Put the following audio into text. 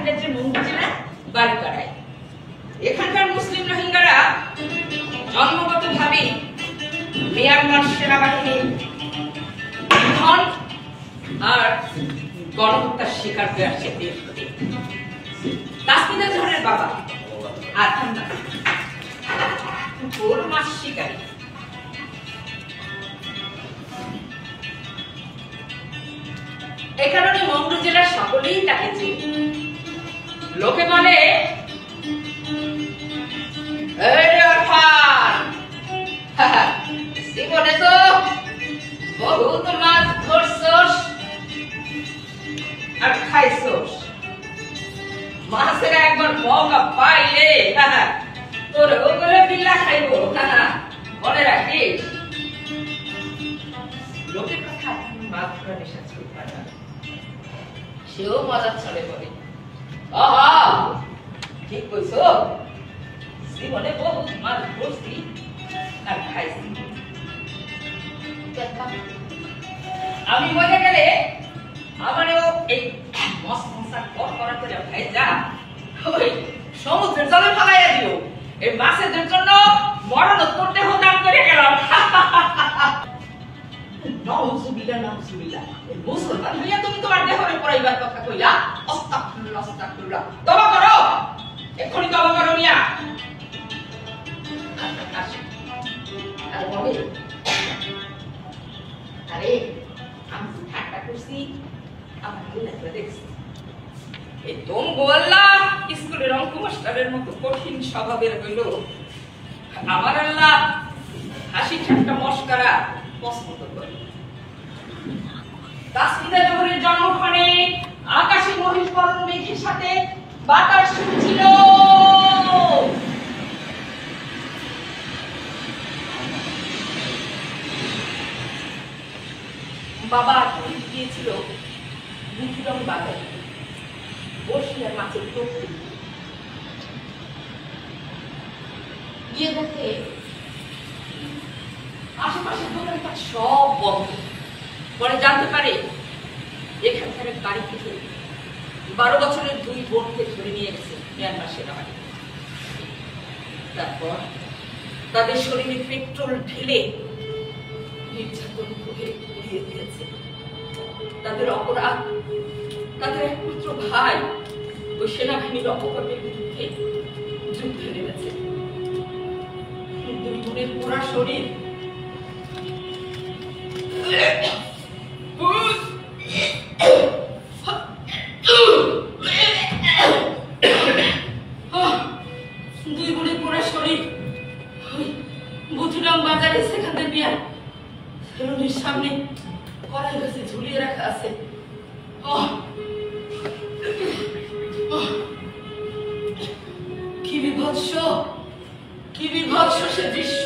এখানকার যে মুঙ্গি জেলা বাড়িপাড়ায়। এখানকার মুসলিম রোহিঙ্গারা জন্মগতভাবেই মিয়ানমার সেনাবাহিনীর ধন আর গণহত্যার শিকার হয়ে আসছে দেশ থেকে। তাসমিদা জোহরের বাবা আরফান ওর মাছ শিকারী। এ কারণে মংডু জেলার সকলেই তাকে চেনে। লোকে বলে জীবনে তো বহুত মাছ ধরছস আর খাইছস, মাছের একবার মৌকা পাইলে তোর ওগুলো বিল্লা খাইব, মনে রাখিস। লোকের কথা মাছ ধরা নেশা ছুটবে না, সেও মজার ছলে বলে ঠিক কইছ, জীবনে বহুত মাছ ধরছি আর খাইছি। আমি মজা গেলে আমারও এই মশা করা করে ভাই যা ওই সমুদ্রের জলে ফেলাইয়া দিও, এই মাছেদের জন্য মরণ করতে হতাম করে গেলাম। নাউজুবিল্লাহ নাউজুবিল্লাহ, মুসলমান হইয়া তুমি তোমার দেহরে পড়াইবার কথা কইলা, আস্তাগফিরুল্লাহ আস্তাগফিরুল্লাহ, তওবা করো, এখনি তওবা করো মিয়া। আর বলে আরে আমি ঠাট্টা করছি, আমার লেখা দেখছি। এই তোম গোয়াল্লা স্কুলের অঙ্ক মাস্টারের মতো কঠিন স্বভাবের হইল আমার আল্লাহ হাসি ঠাট্টা মস্করা পছন্দ করে। তাসমিদা জোহরের জন্মক্ষণে আকাশে মহিষ বরণ মেঘের সাথে বাতাস ছিল। বাবা গিয়েছিল বুঝলাম বাজারে, বসিয়ার মাছের টুকরি গিয়ে দেখে আশেপাশের দোকানপাট সব বন্ধ। পরে জানতে পারে এখানকার গাড়ি থেকে 12 বছরের 2 বোনকে ধরে নিয়ে গেছে মিয়ানমার সেনাবাহিনী। তারপর তাদের শরীরে পেট্রোল ঢেলে নির্যাতন করে পুড়িয়ে দিয়েছে। তাদের অপরাধ, তাদের একমাত্র ভাই ওই সেনাবাহিনীর অপকর্মের বিরুদ্ধে যুদ্ধে নেমেছে। 2 বোনের পুরা শরীর বুঝলাম বাজারে সেখানে বিয়া সেলুনের সামনে কড়াই গাছে ঝুলিয়ে রাখা আছে। কি বিভৎস সে দৃশ্য।